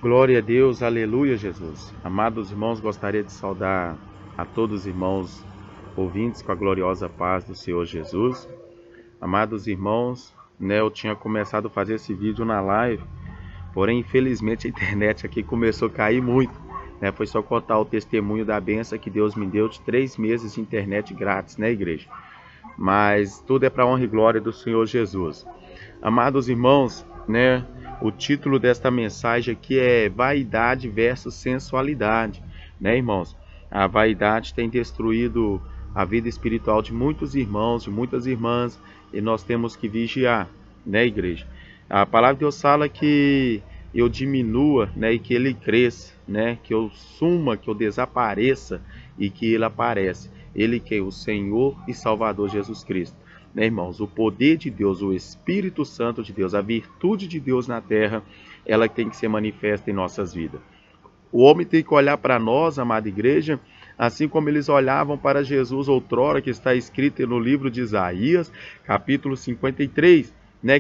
Glória a Deus, aleluia, Jesus. Amados irmãos, gostaria de saudar a todos os irmãos ouvintes com a gloriosa paz do Senhor Jesus. Amados irmãos, eu tinha começado a fazer esse vídeo na live, porém, infelizmente, a internet aqui começou a cair muito. Foi só contar o testemunho da bênção que Deus me deu de 3 meses de internet grátis, igreja? Mas tudo é para a honra e glória do Senhor Jesus. Amados irmãos, o título desta mensagem aqui é vaidade versus sensualidade, irmãos? A vaidade tem destruído a vida espiritual de muitos irmãos, de muitas irmãs, e nós temos que vigiar, igreja? A palavra de Deus fala que eu diminua, e que ele cresça, que eu suma, que eu desapareça e que ele aparece. Ele que é o Senhor e Salvador Jesus Cristo. Irmãos, o poder de Deus, o Espírito Santo de Deus, a virtude de Deus na terra, ela tem que ser manifesta em nossas vidas. O homem tem que olhar para nós, amada igreja, assim como eles olhavam para Jesus outrora, que está escrito no livro de Isaías, capítulo 53,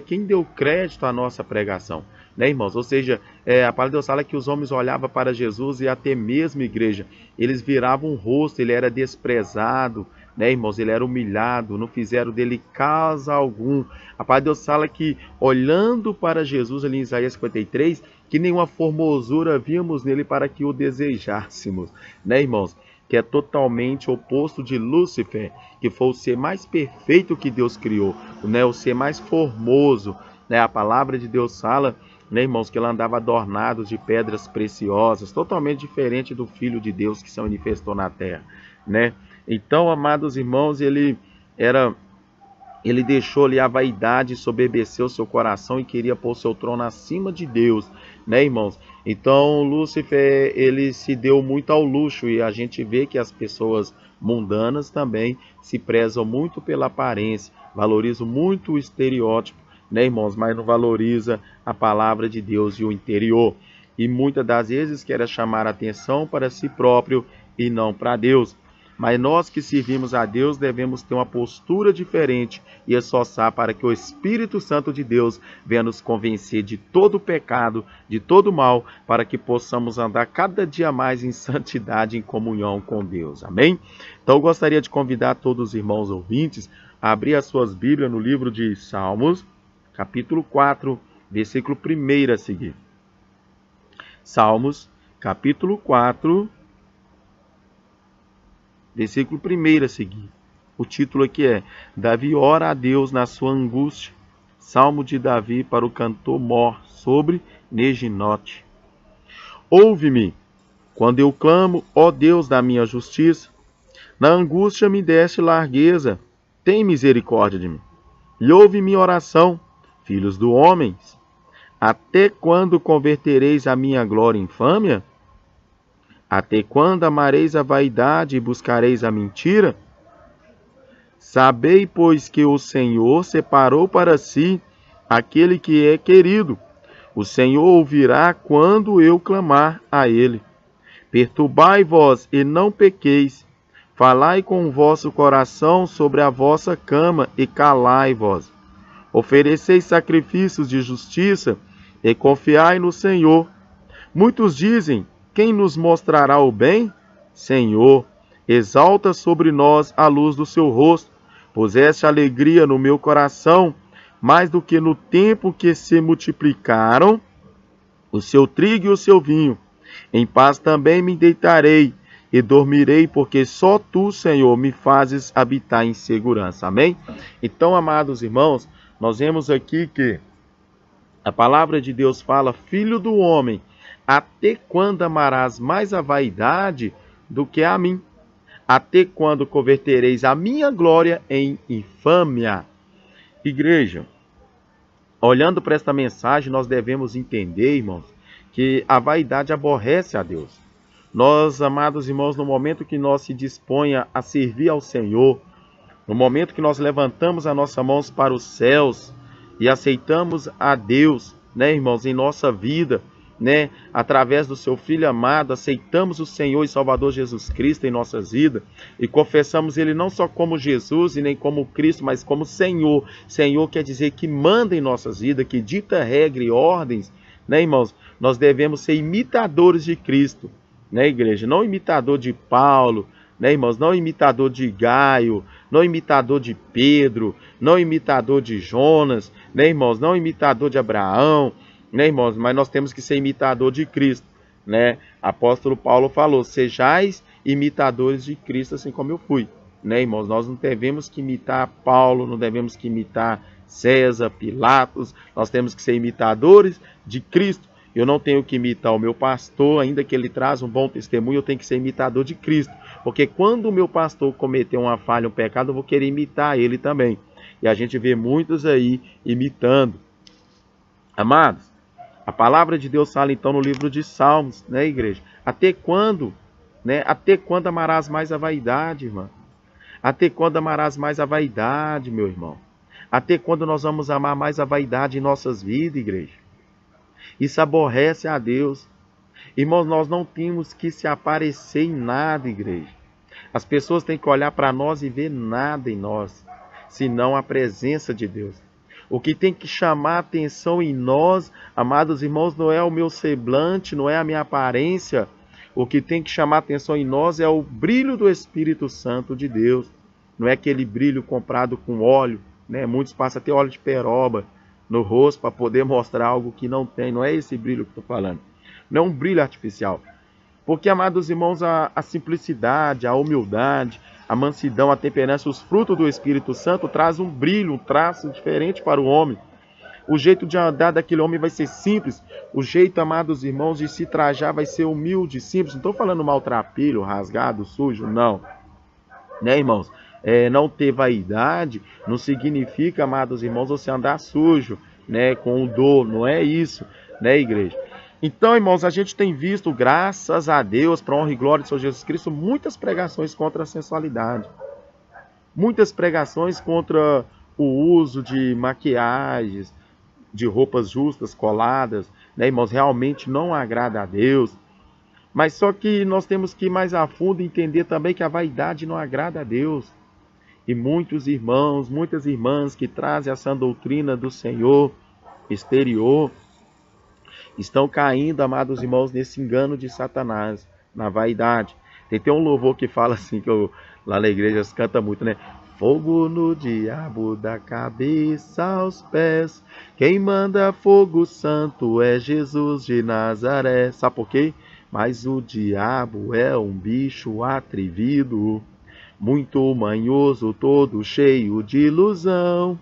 quem deu crédito à nossa pregação, irmãos? Ou seja, a palavra de Deus fala que os homens olhavam para Jesus e até mesmo, igreja, eles viravam o rosto, ele era desprezado, irmãos, ele era humilhado, não fizeram dele caso algum. A palavra de Deus fala que, olhando para Jesus ali em Isaías 53, que nenhuma formosura víamos nele para que o desejássemos, irmãos? Que é totalmente oposto de Lúcifer, que foi o ser mais perfeito que Deus criou, o ser mais formoso. A palavra de Deus fala, irmãos, que ele andava adornado de pedras preciosas, totalmente diferente do Filho de Deus que se manifestou na terra, Então, amados irmãos, ele deixou ali a vaidade, soberbeceu seu coração e queria pôr seu trono acima de Deus, irmãos? Então, Lúcifer, ele se deu muito ao luxo, e a gente vê que as pessoas mundanas também se prezam muito pela aparência, valorizam muito o estereótipo, irmãos? Mas não valoriza a palavra de Deus e o interior. E muitas das vezes quer chamar a atenção para si próprio e não para Deus. Mas nós que servimos a Deus devemos ter uma postura diferente e esforçar para que o Espírito Santo de Deus venha nos convencer de todo o pecado, de todo o mal, para que possamos andar cada dia mais em santidade, em comunhão com Deus. Amém? Então eu gostaria de convidar todos os irmãos ouvintes a abrir as suas Bíblias no livro de Salmos, capítulo 4, versículo 1 a seguir. Salmos, capítulo 4, versículo 1 a seguir. O título aqui é: Davi ora a Deus na sua angústia. Salmo de Davi para o cantor mor, sobre Neginote. Ouve-me, quando eu clamo, ó Deus da minha justiça. Na angústia me deste largueza. Tem misericórdia de mim. E ouve minha oração, filhos do homem. Até quando convertereis a minha glória em infâmia? Até quando amareis a vaidade e buscareis a mentira? Sabei, pois, que o Senhor separou para si aquele que é querido. O Senhor ouvirá quando eu clamar a ele. Perturbai vós e não pequeis. Falai com o vosso coração sobre a vossa cama e calai vós. Ofereceis sacrifícios de justiça e confiai no Senhor. Muitos dizem: quem nos mostrará o bem? Senhor, exalta sobre nós a luz do seu rosto. Puseste alegria no meu coração, mais do que no tempo que se multiplicaram o seu trigo e o seu vinho. Em paz também me deitarei e dormirei, porque só tu, Senhor, me fazes habitar em segurança. Amém? Então, amados irmãos, nós vemos aqui que a palavra de Deus fala: filho do homem, até quando amarás mais a vaidade do que a mim? Até quando convertereis a minha glória em infâmia? Igreja, olhando para esta mensagem, nós devemos entender, irmãos, que a vaidade aborrece a Deus. Nós, amados irmãos, no momento que nós se disponha a servir ao Senhor, no momento que nós levantamos as nossas mãos para os céus e aceitamos a Deus, irmãos, em nossa vida, através do seu Filho amado, aceitamos o Senhor e Salvador Jesus Cristo em nossas vidas e confessamos Ele não só como Jesus e nem como Cristo, mas como Senhor. Senhor quer dizer que manda em nossas vidas, que dita regra e ordens, né, irmãos? Nós devemos ser imitadores de Cristo, né, igreja? Não imitador de Paulo, né, irmãos? Não imitador de Gaio, não imitador de Pedro, não imitador de Jonas, né, irmãos? Não imitador de Abraão, né, irmãos? Mas nós temos que ser imitador de Cristo, né? Apóstolo Paulo falou: sejais imitadores de Cristo, assim como eu fui, né, irmãos? Nós não devemos que imitar Paulo, não devemos que imitar César, Pilatos, nós temos que ser imitadores de Cristo. Eu não tenho que imitar o meu pastor, ainda que ele traz um bom testemunho, eu tenho que ser imitador de Cristo. Porque quando o meu pastor cometer uma falha, um pecado, eu vou querer imitar ele também. E a gente vê muitos aí imitando. Amados, a palavra de Deus fala então no livro de Salmos, né, igreja? Até quando, né? Até quando amarás mais a vaidade, irmão? Até quando amarás mais a vaidade, meu irmão? Até quando nós vamos amar mais a vaidade em nossas vidas, igreja? Isso aborrece a Deus. Irmãos, nós não temos que se aparecer em nada, igreja. As pessoas têm que olhar para nós e ver nada em nós, senão a presença de Deus. O que tem que chamar a atenção em nós, amados irmãos, não é o meu semblante, não é a minha aparência. O que tem que chamar a atenção em nós é o brilho do Espírito Santo de Deus. Não é aquele brilho comprado com óleo, né? Muitos passam até óleo de peroba no rosto para poder mostrar algo que não tem. Não é esse brilho que estou falando. Não é um brilho artificial. Porque, amados irmãos, a simplicidade, a humildade, a mansidão, a temperança, os frutos do Espírito Santo traz um brilho, um traço diferente para o homem. O jeito de andar daquele homem vai ser simples. O jeito, amados irmãos, de se trajar vai ser humilde, simples. Não estou falando maltrapilho, rasgado, sujo, não. Né, irmãos? Não ter vaidade não significa, amados irmãos, você andar sujo, né, com dor. Não é isso, né, igreja? Então, irmãos, a gente tem visto, graças a Deus, para a honra e glória de Senhor Jesus Cristo, muitas pregações contra a sensualidade. Muitas pregações contra o uso de maquiagens, de roupas justas, coladas, né, irmãos? Realmente não agrada a Deus. Mas só que nós temos que ir mais a fundo e entender também que a vaidade não agrada a Deus. E muitos irmãos, muitas irmãs que trazem essa doutrina do Senhor exterior, estão caindo, amados irmãos, nesse engano de Satanás, na vaidade. Tem um louvor que fala assim, que lá na igreja se canta muito, né? Fogo no diabo da cabeça aos pés, quem manda fogo santo é Jesus de Nazaré. Sabe por quê? Mas o diabo é um bicho atrevido, muito manhoso, todo cheio de ilusão.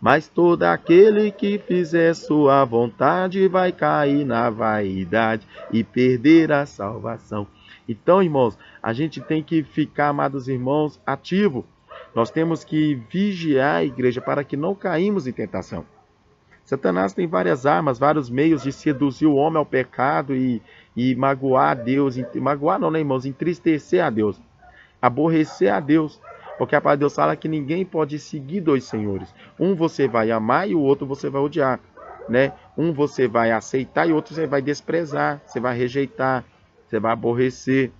Mas todo aquele que fizer sua vontade vai cair na vaidade e perder a salvação. Então, irmãos, a gente tem que ficar, amados irmãos, ativo. Nós temos que vigiar a igreja para que não caímos em tentação. Satanás tem várias armas, vários meios de seduzir o homem ao pecado e magoar a Deus. Magoar não, né, irmãos? Entristecer a Deus. Aborrecer a Deus. Porque a palavra de Deus fala que ninguém pode seguir dois senhores. Um você vai amar e o outro você vai odiar, né? Um você vai aceitar e o outro você vai desprezar, você vai rejeitar, você vai aborrecer.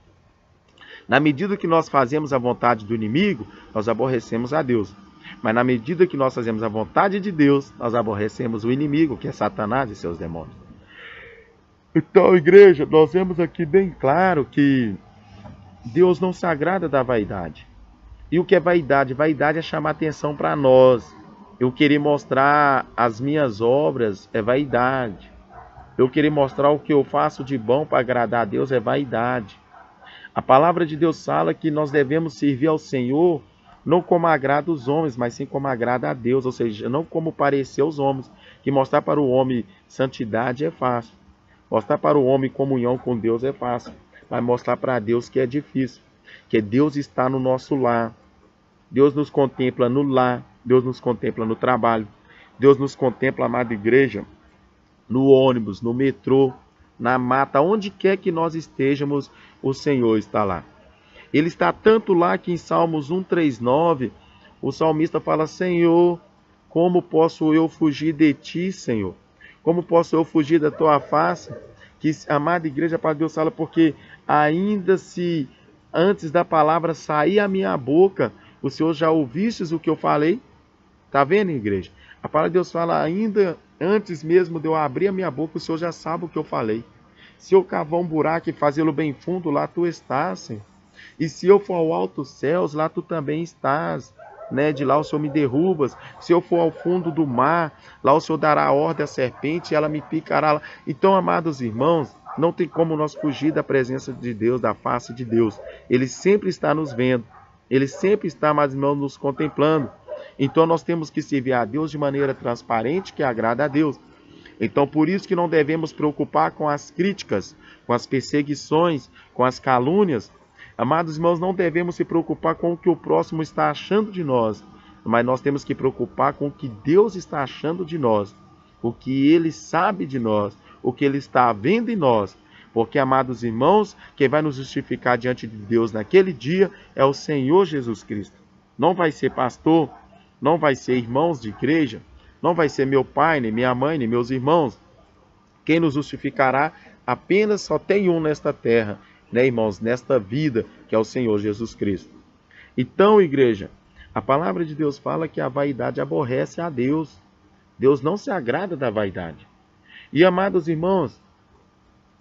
Na medida que nós fazemos a vontade do inimigo, nós aborrecemos a Deus. Mas na medida que nós fazemos a vontade de Deus, nós aborrecemos o inimigo, que é Satanás e seus demônios. Então, igreja, nós vemos aqui bem claro que Deus não se agrada da vaidade. E o que é vaidade? Vaidade é chamar atenção para nós. Eu querer mostrar as minhas obras é vaidade. Eu querer mostrar o que eu faço de bom para agradar a Deus é vaidade. A palavra de Deus fala que nós devemos servir ao Senhor não como agrada os homens, mas sim como agrada a Deus. Ou seja, não como parecer aos homens. Que mostrar para o homem santidade é fácil. Mostrar para o homem comunhão com Deus é fácil. Mas mostrar para Deus que é difícil. Que Deus está no nosso lar. Deus nos contempla no lar. Deus nos contempla no trabalho. Deus nos contempla, amada igreja, no ônibus, no metrô, na mata, onde quer que nós estejamos, o Senhor está lá. Ele está tanto lá que em Salmos 139, o salmista fala: Senhor, como posso eu fugir de ti, Senhor? Como posso eu fugir da tua face? Que, amada igreja, para Deus fala, porque ainda se antes da palavra sair a minha boca, o Senhor já ouvistes o que eu falei? Está vendo, igreja? A palavra de Deus fala, ainda antes mesmo de eu abrir a minha boca, o Senhor já sabe o que eu falei. Se eu cavar um buraco e fazê-lo bem fundo, lá tu estás, Senhor. E se eu for ao alto céus, lá tu também estás. Né? De lá o Senhor me derrubas. Se eu for ao fundo do mar, lá o Senhor dará a ordem à serpente e ela me picará lá. Então, amados irmãos, não tem como nós fugir da presença de Deus, da face de Deus. Ele sempre está nos vendo. Ele sempre está, amados irmãos, nos contemplando. Então nós temos que servir a Deus de maneira transparente, que agrada a Deus. Então por isso que não devemos preocupar com as críticas, com as perseguições, com as calúnias. Amados irmãos, não devemos se preocupar com o que o próximo está achando de nós, mas nós temos que preocupar com o que Deus está achando de nós, o que Ele sabe de nós, o que Ele está vendo em nós. Porque, amados irmãos, quem vai nos justificar diante de Deus naquele dia é o Senhor Jesus Cristo. Não vai ser pastor, não vai ser irmãos de igreja, não vai ser meu pai, nem minha mãe, nem meus irmãos. Quem nos justificará apenas só tem um nesta terra, né, irmãos, nesta vida, que é o Senhor Jesus Cristo. Então, igreja, a palavra de Deus fala que a vaidade aborrece a Deus. Deus não se agrada da vaidade. E, amados irmãos,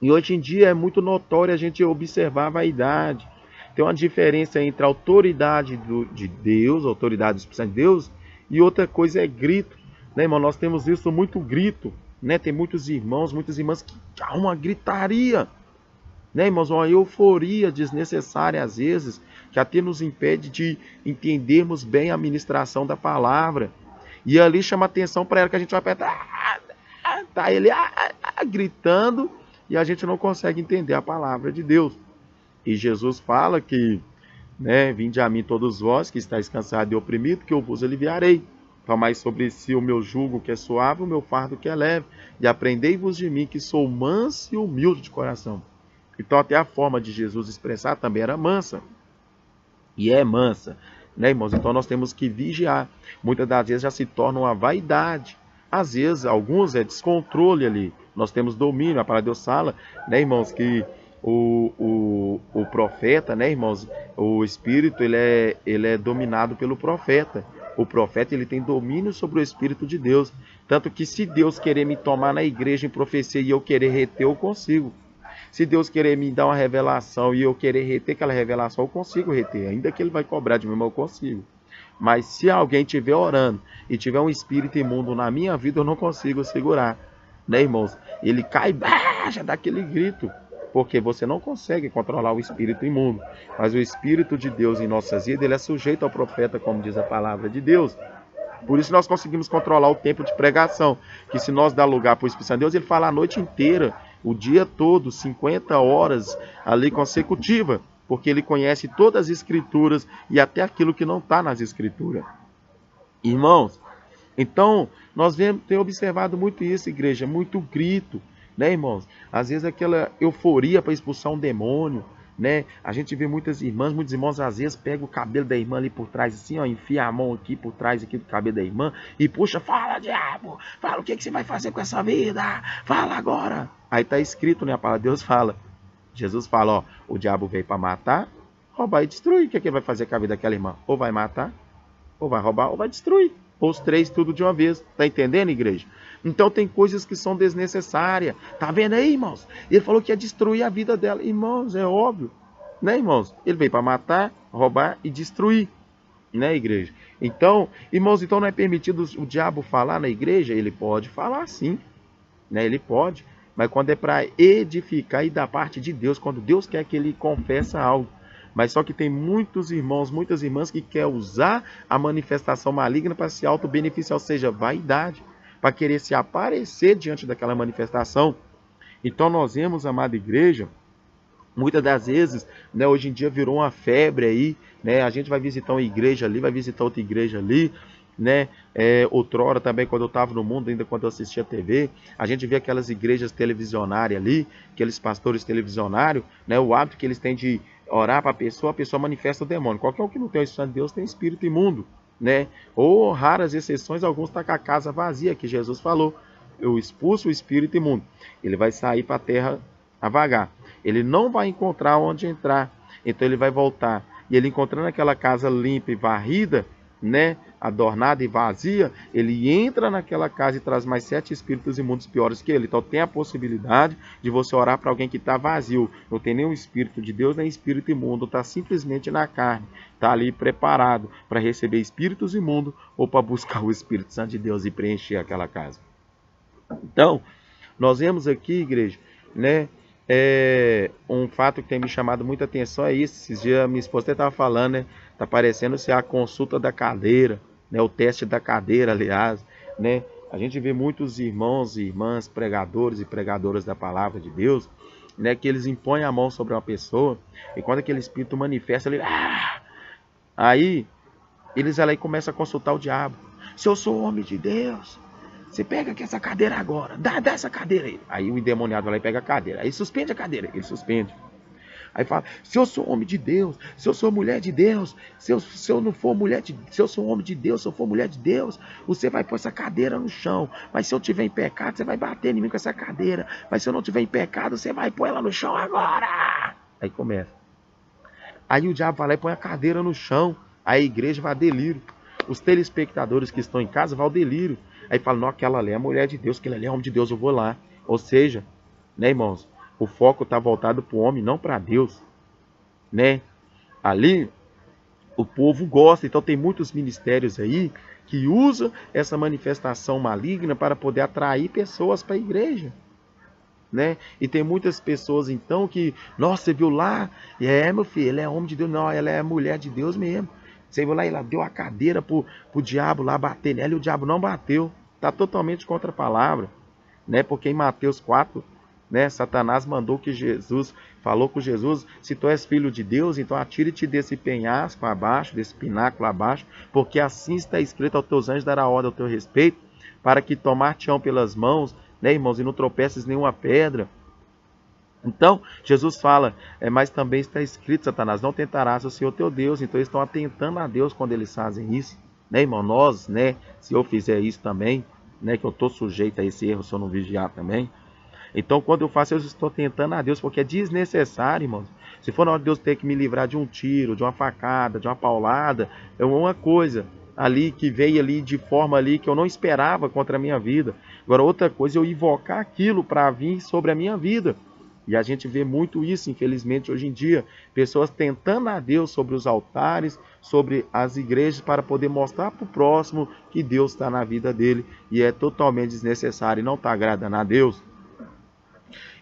e hoje em dia é muito notório a gente observar a vaidade. Tem uma diferença entre a autoridade de Deus, a autoridade do Espírito de Deus, e outra coisa é grito. Né, irmão? Nós temos visto muito grito. Né? Tem muitos irmãos, muitas irmãs que há uma gritaria. Né, irmãos? Uma euforia desnecessária às vezes, que até nos impede de entendermos bem a ministração da palavra. E ali chama atenção para ela que a gente vai apertar. Tá ele gritando e a gente não consegue entender a palavra de Deus. E Jesus fala que, né, vinde a mim todos vós que estáis cansados e oprimidos, que eu vos aliviarei. Tomai sobre si o meu jugo que é suave, o meu fardo que é leve, e aprendei-vos de mim que sou manso e humilde de coração. Então até a forma de Jesus expressar também era mansa. E é mansa, né, irmãos? Então nós temos que vigiar. Muitas das vezes já se torna uma vaidade. Às vezes, alguns é descontrole ali. Nós temos domínio. A palavra de Deus fala, né, irmãos, que o profeta, né, irmãos, o espírito ele é dominado pelo profeta. O profeta ele tem domínio sobre o Espírito de Deus. Tanto que se Deus querer me tomar na igreja em profecia e eu querer reter, eu consigo. Se Deus querer me dar uma revelação e eu querer reter aquela revelação, eu consigo reter. Ainda que Ele vai cobrar de mim, mas eu consigo. Mas se alguém estiver orando e tiver um espírito imundo na minha vida, eu não consigo segurar. Né, irmãos? Ele cai, já dá aquele grito. Porque você não consegue controlar o espírito imundo. Mas o Espírito de Deus em nossas vidas, ele é sujeito ao profeta, como diz a palavra de Deus. Por isso nós conseguimos controlar o tempo de pregação. Que se nós dar lugar para o Espírito Santo de Deus, ele fala a noite inteira, o dia todo, 50 horas ali consecutiva. Porque ele conhece todas as Escrituras e até aquilo que não está nas Escrituras. Irmãos, então nós temos observado muito isso, igreja, muito grito. Né, irmãos? Às vezes aquela euforia para expulsar um demônio, né? A gente vê muitos irmãos às vezes pegam o cabelo da irmã ali por trás assim, ó, enfia a mão aqui por trás aqui do cabelo da irmã e puxa, fala diabo, fala o que você vai fazer com essa vida, fala agora. Aí tá escrito, né? A palavra de Deus fala, Jesus fala, ó, o diabo veio para matar, roubar e destruir. O que ele vai fazer com a vida daquela irmã? Ou vai matar, ou vai roubar, ou vai destruir. Ou os três tudo de uma vez. Tá entendendo, igreja? Então tem coisas que são desnecessárias. Tá vendo aí, irmãos? Ele falou que ia destruir a vida dela. Irmãos, é óbvio. Né, irmãos? Ele veio para matar, roubar e destruir. Né, igreja? Então, irmãos, então não é permitido o diabo falar na igreja? Ele pode falar sim. Né? Ele pode. Mas quando é para edificar e da parte de Deus, quando Deus quer que ele confessa algo. Mas só que tem muitos irmãos, muitas irmãs que querem usar a manifestação maligna para se auto-beneficiar, ou seja, vaidade, para querer se aparecer diante daquela manifestação. Então nós vemos, amada igreja, muitas das vezes, né, hoje em dia virou uma febre aí, né, a gente vai visitar uma igreja ali, vai visitar outra igreja ali, né, outrora também, quando eu estava no mundo, ainda quando eu assistia TV, a gente vê aquelas igrejas televisionárias ali, aqueles pastores televisionários, né, o hábito que eles têm de orar para a pessoa manifesta o demônio. Qualquer um que não tem o Espírito Santo de Deus tem espírito imundo, né? Ou raras exceções, alguns estão com a casa vazia, que Jesus falou, eu expulso o espírito imundo. Ele vai sair para a terra a vagar. Ele não vai encontrar onde entrar, então ele vai voltar. E ele encontrando aquela casa limpa e varrida, né, adornada e vazia, ele entra naquela casa e traz mais 7 espíritos imundos piores que ele. Então tem a possibilidade de você orar para alguém que está vazio, não tem nenhum espírito de Deus, nem espírito imundo, está simplesmente na carne, está ali preparado para receber espíritos imundos ou para buscar o Espírito Santo de Deus e preencher aquela casa. Então, nós vemos aqui, igreja, né, um fato que tem me chamado muita atenção é isso. Esses dias minha esposa estava falando, né, tá parecendo ser a consulta da cadeira, né, o teste da cadeira, aliás, né. A gente vê muitos irmãos e irmãs, pregadores e pregadoras da palavra de Deus, né, que eles impõem a mão sobre uma pessoa e quando aquele espírito manifesta, ele, aí eles vão lá e começam a consultar o diabo. Se eu sou homem de Deus, você pega aqui essa cadeira agora, dá essa cadeira aí. Aí o endemoniado vai lá e pega a cadeira. Aí suspende a cadeira, ele suspende. Aí fala, se eu sou homem de Deus, se eu sou mulher de Deus, se eu não for mulher de Deus, se eu sou homem de Deus, se eu for mulher de Deus, você vai pôr essa cadeira no chão. Mas se eu tiver em pecado, você vai bater em mim com essa cadeira. Mas se eu não tiver em pecado, você vai pôr ela no chão agora. Aí começa. Aí o diabo vai lá e põe a cadeira no chão. Aí a igreja vai a delírio. Os telespectadores que estão em casa vão ao delírio. Aí fala, não, aquela ali é a mulher de Deus, aquele ali é homem de Deus, eu vou lá. Ou seja, né, irmãos, o foco está voltado para o homem, não para Deus, né? Ali, o povo gosta, então tem muitos ministérios aí que usam essa manifestação maligna para poder atrair pessoas para a igreja, né? E tem muitas pessoas, então, que, nossa, você viu lá? Meu filho, ele é homem de Deus, não, ela é mulher de Deus mesmo. Você viu lá, ela deu a cadeira pro diabo lá bater nela e o diabo não bateu. Está totalmente contra a palavra, né? Porque em Mateus 4, né, Satanás mandou que Jesus, falou com Jesus, se tu és filho de Deus, então atire-te desse penhasco abaixo, desse pináculo abaixo, porque assim está escrito, aos teus anjos dará ordem ao teu respeito, para que tomar-te-ão pelas mãos, né, irmãos, e não tropeces nenhuma pedra. Então, Jesus fala, mas também está escrito, Satanás, não tentarás o Senhor teu Deus. Então, eles estão atentando a Deus quando eles fazem isso, né, irmão? Nós, né, se eu fizer isso também, né, que eu estou sujeito a esse erro se eu não vigiar também. Então, quando eu faço, eu estou tentando a Deus, porque é desnecessário, irmãos. Se for na hora de Deus ter que me livrar de um tiro, de uma facada, de uma paulada, é uma coisa ali que veio ali de forma ali que eu não esperava contra a minha vida. Agora, outra coisa é eu invocar aquilo para vir sobre a minha vida. E a gente vê muito isso, infelizmente, hoje em dia. Pessoas tentando a Deus sobre os altares, sobre as igrejas, para poder mostrar para o próximo que Deus está na vida dele. E é totalmente desnecessário e não está agradando a Deus.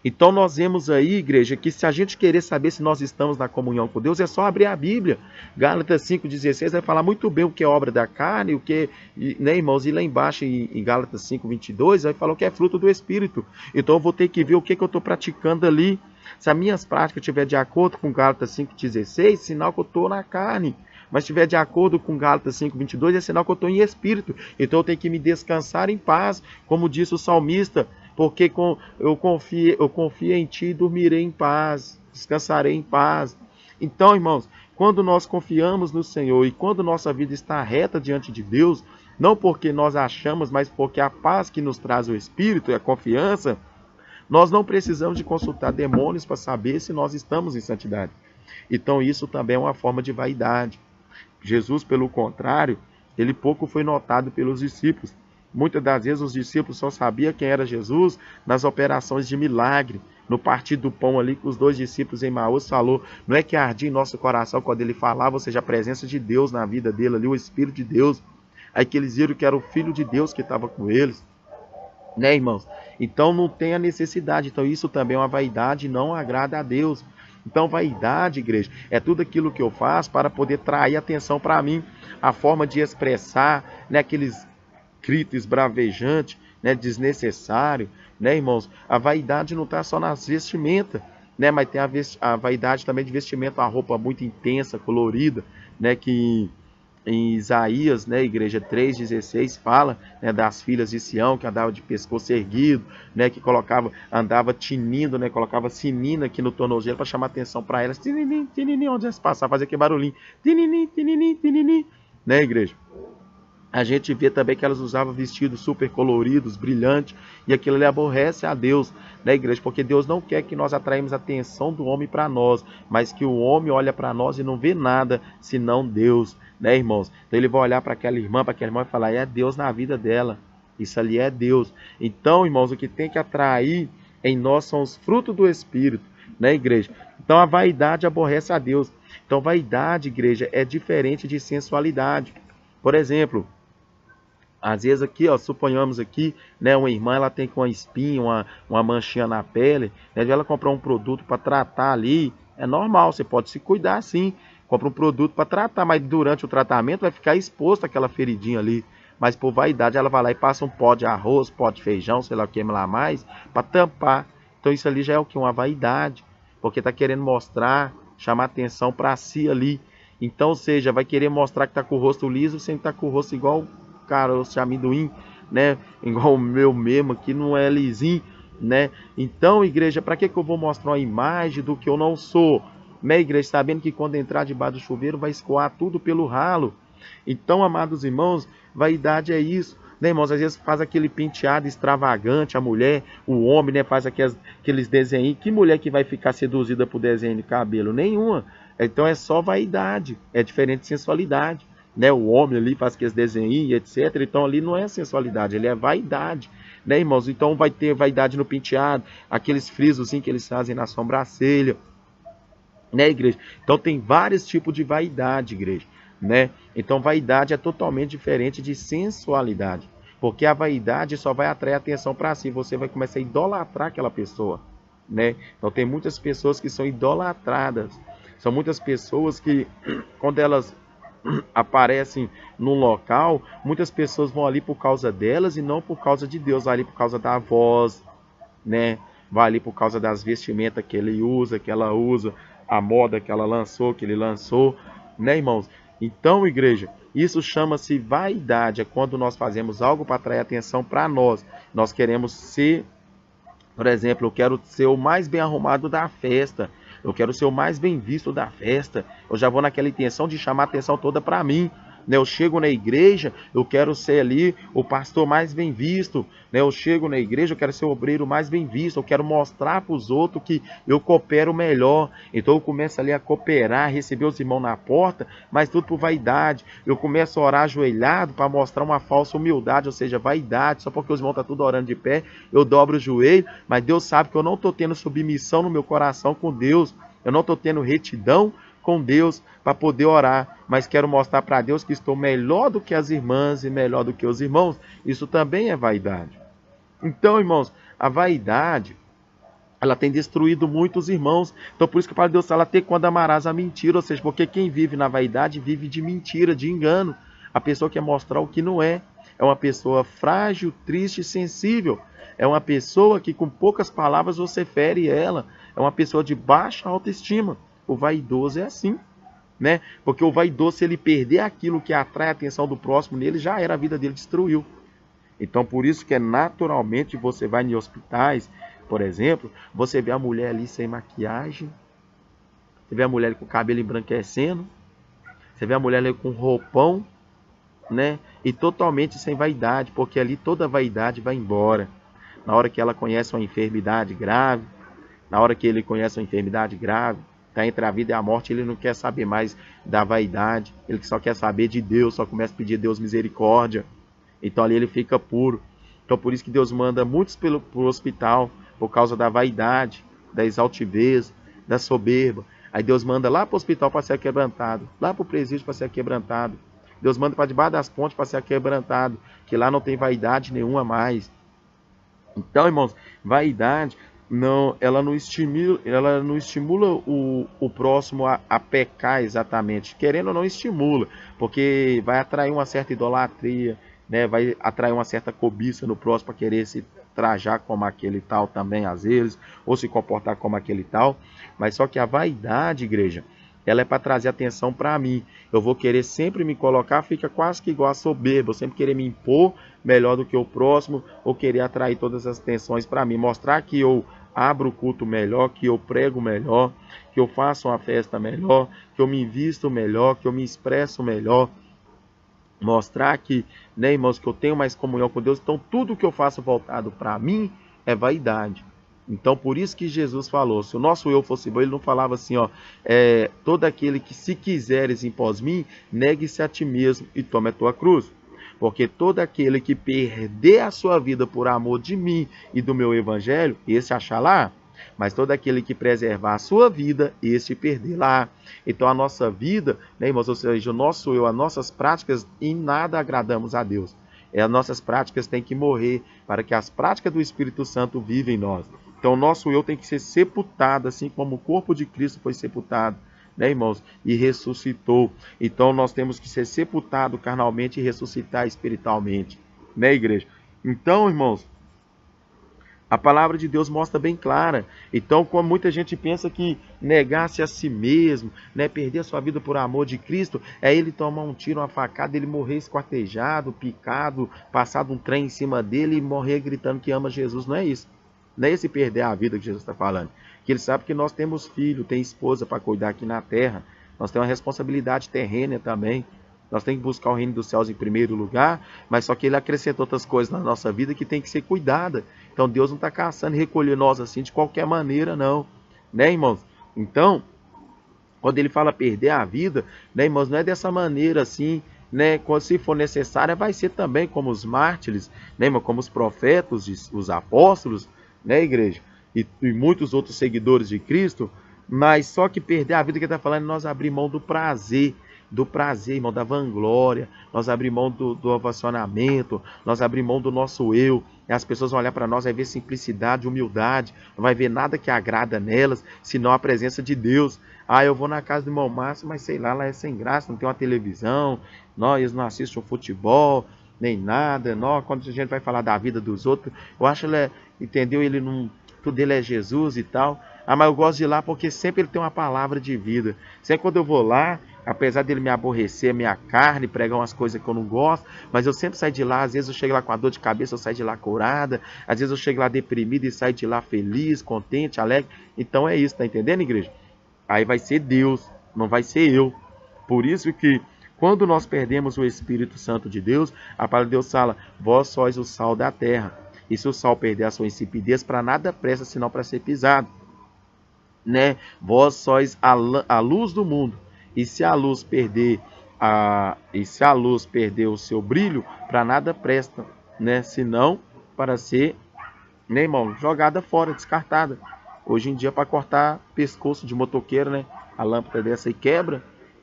Então nós vemos aí, igreja, que se a gente querer saber se nós estamos na comunhão com Deus, é só abrir a Bíblia. Gálatas 5,16 vai falar muito bem o que é obra da carne, o que, né, irmãos? E lá embaixo em Gálatas 5,22 vai falar o que é fruto do Espírito. Então eu vou ter que ver o que eu estou praticando ali. Se as minhas práticas estiverem de acordo com Gálatas 5,16, sinal que eu estou na carne. Mas se estiver de acordo com Gálatas 5,22, é sinal que eu estou em espírito. Então eu tenho que me descansar em paz, como disse o salmista, porque eu confio em ti e dormirei em paz, descansarei em paz. Então, irmãos, quando nós confiamos no Senhor e quando nossa vida está reta diante de Deus, não porque nós achamos, mas porque a paz que nos traz o Espírito e a confiança, nós não precisamos de consultar demônios para saber se nós estamos em santidade. Então isso também é uma forma de vaidade. Jesus, pelo contrário, ele pouco foi notado pelos discípulos. Muitas das vezes os discípulos só sabiam quem era Jesus nas operações de milagre. No partir do pão ali que os 2 discípulos em Emaús falou, não é que ardia em nosso coração quando ele falava, ou seja, a presença de Deus na vida dele ali, o Espírito de Deus. Aí que eles viram que era o Filho de Deus que estava com eles. Né, irmãos? Então não tem a necessidade. Então isso também é uma vaidade, não agrada a Deus. Então vaidade, igreja, é tudo aquilo que eu faço para poder trair atenção para mim. A forma de expressar, né, aqueles gritos esbravejantes, né, desnecessário, né, irmãos? A vaidade não está só nas vestimentas, né, mas tem a vaidade também de vestimento, uma roupa muito intensa, colorida, né, que em Isaías, né, igreja 3,16 fala, né, das filhas de Sião que andavam de pescoço erguido, né, que andava tinindo, né, colocava sinina aqui no tornozelo para chamar atenção para elas. Tininim, tininim, onde elas passavam, fazia aquele barulhinho. Tininim, tininim, tininim, né, igreja? A gente vê também que elas usavam vestidos super coloridos, brilhantes, e aquilo ali aborrece a Deus, né, igreja? Porque Deus não quer que nós atraímos a atenção do homem para nós, mas que o homem olha para nós e não vê nada senão Deus, né, irmãos? Então ele vai olhar para aquela irmã e falar, é Deus na vida dela. Isso ali é Deus. Então, irmãos, o que tem que atrair em nós são os frutos do Espírito, né, igreja? Então a vaidade aborrece a Deus. Então vaidade, igreja, é diferente de sensualidade. Por exemplo, às vezes aqui, ó, suponhamos aqui, né, uma irmã, ela tem com uma espinha, uma manchinha na pele, né, ela comprar um produto para tratar ali, é normal, você pode se cuidar sim, compra um produto para tratar, mas durante o tratamento vai ficar exposto aquela feridinha ali. Mas por vaidade ela vai lá e passa um pó de arroz, pó de feijão, sei lá o que lá mais, para tampar. Então isso ali já é o que? Uma vaidade, porque está querendo mostrar, chamar atenção para si ali. Então, ou seja, vai querer mostrar que está com o rosto liso, sem estar com o rosto igual caroço de amendoim, né? Igual o meu mesmo, que não é lisinho, né? Então, igreja, para que eu vou mostrar uma imagem do que eu não sou? Né, igreja? Sabendo que quando entrar debaixo do chuveiro vai escoar tudo pelo ralo. Então, amados irmãos, vaidade é isso, né, irmãos? Às vezes faz aquele penteado extravagante, a mulher, o homem, né, faz aqueles desenhos. Que mulher que vai ficar seduzida por desenho de cabelo? Nenhuma. Então é só vaidade, é diferente de sensualidade, né? O homem ali faz aqueles desenhos, etc. Então ali não é sensualidade, ele é vaidade, né, irmãos? Então vai ter vaidade no penteado, aqueles frisos que eles fazem na sobrancelha, né, igreja? Então tem vários tipos de vaidade, igreja, né? Então vaidade é totalmente diferente de sensualidade, porque a vaidade só vai atrair atenção para si, você vai começar a idolatrar aquela pessoa, né? Então tem muitas pessoas que são idolatradas, são muitas pessoas que quando elas aparecem num local, muitas pessoas vão ali por causa delas e não por causa de Deus, vai ali por causa da voz, né? Vai ali por causa das vestimentas que ele usa, que ela usa, a moda que ela lançou, que ele lançou, né, irmãos? Então, igreja, isso chama-se vaidade. É quando nós fazemos algo para atrair atenção para nós. Nós queremos ser, por exemplo, eu quero ser o mais bem arrumado da festa. Eu quero ser o mais bem visto da festa. Eu já vou naquela intenção de chamar a atenção toda para mim. Eu chego na igreja, eu quero ser ali o pastor mais bem visto. Eu chego na igreja, eu quero ser o obreiro mais bem visto. Eu quero mostrar para os outros que eu coopero melhor. Então eu começo ali a cooperar, receber os irmãos na porta, mas tudo por vaidade. Eu começo a orar ajoelhado para mostrar uma falsa humildade, ou seja, vaidade. Só porque os irmãos estão tudo orando de pé, eu dobro o joelho, mas Deus sabe que eu não estou tendo submissão no meu coração com Deus. Eu não estou tendo retidão com Deus para poder orar, mas quero mostrar para Deus que estou melhor do que as irmãs e melhor do que os irmãos. Isso também é vaidade. Então, irmãos, a vaidade, ela tem destruído muitos irmãos. Então, por isso que a palavra de Deus fala até quando amarás a mentira, ou seja, porque quem vive na vaidade vive de mentira, de engano. A pessoa quer mostrar o que não é. É uma pessoa frágil, triste e sensível. É uma pessoa que com poucas palavras você fere ela. É uma pessoa de baixa autoestima. O vaidoso é assim, né? Porque o vaidoso, se ele perder aquilo que atrai a atenção do próximo nele, já era, a vida dele destruiu. Então, por isso que é naturalmente, você vai em hospitais, por exemplo, você vê a mulher ali sem maquiagem, você vê a mulher ali com o cabelo embranquecendo, você vê a mulher ali com roupão, né? E totalmente sem vaidade, porque ali toda vaidade vai embora. Na hora que ela conhece uma enfermidade grave, na hora que ele conhece uma enfermidade grave, está entre a vida e a morte, ele não quer saber mais da vaidade, ele só quer saber de Deus, só começa a pedir a Deus misericórdia. Então ali ele fica puro. Então por isso que Deus manda muitos para o hospital, por causa da vaidade, da exaltivez, da soberba. Aí Deus manda lá para o hospital para ser quebrantado, lá para o presídio para ser quebrantado. Deus manda para debaixo das pontes para ser quebrantado, que lá não tem vaidade nenhuma mais. Então, irmãos, vaidade não, ela não estimula o próximo a pecar exatamente. Querendo ou não, estimula, porque vai atrair uma certa idolatria, né? Vai atrair uma certa cobiça no próximo para querer se trajar como aquele tal também às vezes, ou se comportar como aquele tal. Mas só que a vaidade, igreja, ela é para trazer atenção para mim. Eu vou querer sempre me colocar, fica quase que igual a soberba. Eu sempre querer me impor melhor do que o próximo, ou querer atrair todas as atenções para mim. Mostrar que eu abro o culto melhor, que eu prego melhor, que eu faço uma festa melhor, que eu me visto melhor, que eu me expresso melhor. Mostrar que, né, irmãos, que eu tenho mais comunhão com Deus. Então tudo que eu faço voltado para mim é vaidade. Então, por isso que Jesus falou, se o nosso eu fosse bom, ele não falava assim, ó, todo aquele que se quiseres em pós mim, negue-se a ti mesmo e tome a tua cruz. Porque todo aquele que perder a sua vida por amor de mim e do meu evangelho, esse achará. Mas todo aquele que preservar a sua vida, esse perderá. Então a nossa vida, né, irmãos, ou seja, o nosso eu, as nossas práticas, em nada agradamos a Deus. As nossas práticas têm que morrer para que as práticas do Espírito Santo vivem em nós. Então o nosso eu tem que ser sepultado, assim como o corpo de Cristo foi sepultado, né, irmãos? E ressuscitou. Então nós temos que ser sepultado carnalmente e ressuscitar espiritualmente, né, igreja? Então, irmãos, a palavra de Deus mostra bem clara. Então, como muita gente pensa que negar-se a si mesmo, né, perder a sua vida por amor de Cristo, é ele tomar um tiro, uma facada, ele morrer esquartejado, picado, passado um trem em cima dele e morrer gritando que ama Jesus. Não é isso. Não é esse perder a vida que Jesus está falando. Que ele sabe que nós temos filho, tem esposa para cuidar aqui na terra. Nós temos uma responsabilidade terrena também. Nós temos que buscar o reino dos céus em primeiro lugar, mas só que ele acrescentou outras coisas na nossa vida que tem que ser cuidada. Então Deus não está caçando e recolher nós assim de qualquer maneira, não. Né, irmãos? Então, quando ele fala perder a vida, né, irmãos, não é dessa maneira assim, né? Quando se for necessária, vai ser também como os mártires, né, irmão? Como os profetas, os apóstolos, né, igreja? E muitos outros seguidores de Cristo, mas só que perder a vida que ele está falando é nós abrir mão do prazer, irmão, da vanglória, nós abrir mão do ovacionamento, nós abrir mão do nosso eu, e as pessoas vão olhar para nós, vai ver simplicidade, humildade, não vai ver nada que agrada nelas, senão a presença de Deus. Ah, eu vou na casa do irmão Márcio, mas sei lá é sem graça, não tem uma televisão, não, eles não assistem um futebol, nem nada, não, quando a gente vai falar da vida dos outros, eu acho que entendeu, ele não, tudo dele é Jesus e tal. Ah, mas eu gosto de ir lá porque sempre ele tem uma palavra de vida. Sempre quando eu vou lá, apesar dele me aborrecer, minha carne, pregar umas coisas que eu não gosto, mas eu sempre saio de lá, às vezes eu chego lá com a dor de cabeça, eu saio de lá curada, às vezes eu chego lá deprimido e saio de lá feliz, contente, alegre. Então é isso, tá entendendo, igreja? Aí vai ser Deus, não vai ser eu. Por isso que quando nós perdemos o Espírito Santo de Deus, a palavra de Deus fala, vós sois o sal da terra. E se o sal perder a sua insipidez, para nada presta, senão para ser pisado. Né? Vós sois a luz do mundo. E se a luz perder o seu brilho, para nada presta, né? Senão para ser, né, irmão, jogada fora, descartada. Hoje em dia, para cortar pescoço de motoqueiro, né? A lâmpada dessa aí quebra,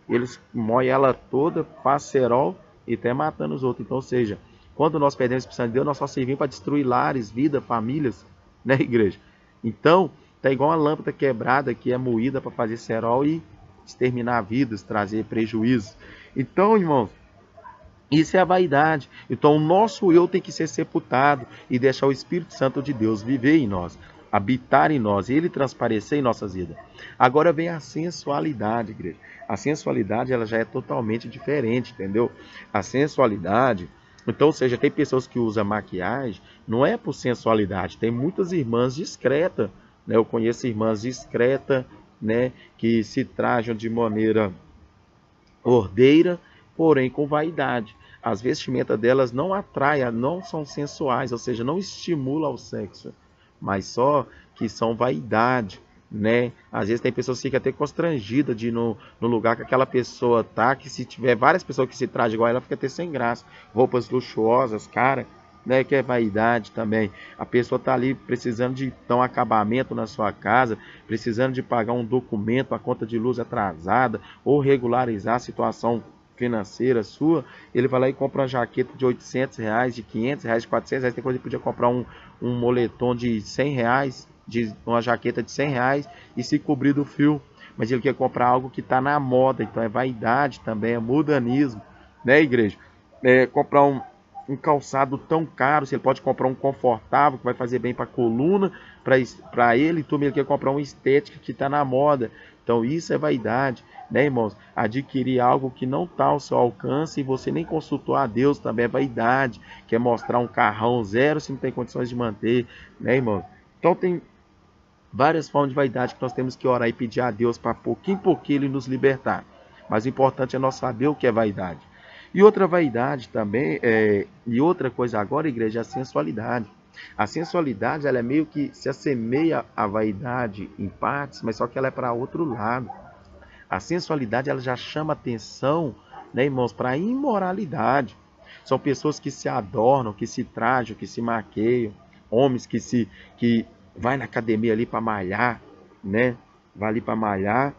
eles moem ela toda, passam cerol e até matando os outros. Então, ou seja, quando nós perdemos o Espírito Santo de Deus, nós só servimos para destruir lares, vida, famílias, né, igreja? Então, tá igual uma lâmpada quebrada que é moída para fazer cerol e exterminar vidas, trazer prejuízo. Então, irmãos, isso é a vaidade. Então, o nosso eu tem que ser sepultado e deixar o Espírito Santo de Deus viver em nós, habitar em nós e ele transparecer em nossas vidas. Agora vem a sensualidade, igreja. A sensualidade ela já é totalmente diferente, entendeu? A sensualidade, então, ou seja, tem pessoas que usam maquiagem, não é por sensualidade. Tem muitas irmãs discretas, né? Eu conheço irmãs discretas, né, que se trajam de maneira ordeira, porém com vaidade. As vestimentas delas não atraem, não são sensuais, ou seja, não estimulam ao sexo, mas só que são vaidade, né? Às vezes tem pessoas que ficam até constrangidas de ir no lugar que aquela pessoa tá, que se tiver várias pessoas que se trajam igual ela, fica até sem graça. Roupas luxuosas, cara, né, que é vaidade também. A pessoa está ali precisando de dar um acabamento na sua casa, precisando de pagar um documento, a conta de luz atrasada, ou regularizar a situação financeira sua, ele vai lá e compra uma jaqueta de R$800, de R$500, de R$400, tem coisa que podia comprar um moletom de R$100, uma jaqueta de R$100 e se cobrir do frio, mas ele quer comprar algo que está na moda, então é vaidade também, é mudanismo, né, igreja? Comprar um calçado tão caro, se ele pode comprar um confortável, que vai fazer bem para a coluna, para ele quer comprar um estético que está na moda. Então isso é vaidade, né, irmãos? Adquirir algo que não está ao seu alcance e você nem consultou a Deus também é vaidade. Quer mostrar um carrão zero se não tem condições de manter, né, irmãos? Então tem várias formas de vaidade que nós temos que orar e pedir a Deus para pouquinho em pouquinho ele nos libertar. Mas o importante é nós saber o que é vaidade. E outra vaidade também, e outra coisa agora, igreja, é a sensualidade. A sensualidade, ela é meio que se assemelha à vaidade em partes, mas só que ela é para outro lado. A sensualidade, ela já chama atenção, né, irmãos, para a imoralidade. São pessoas que se adornam, que se trajam, que se maqueiam, homens que vai na academia ali para malhar, né? Vai ali para malhar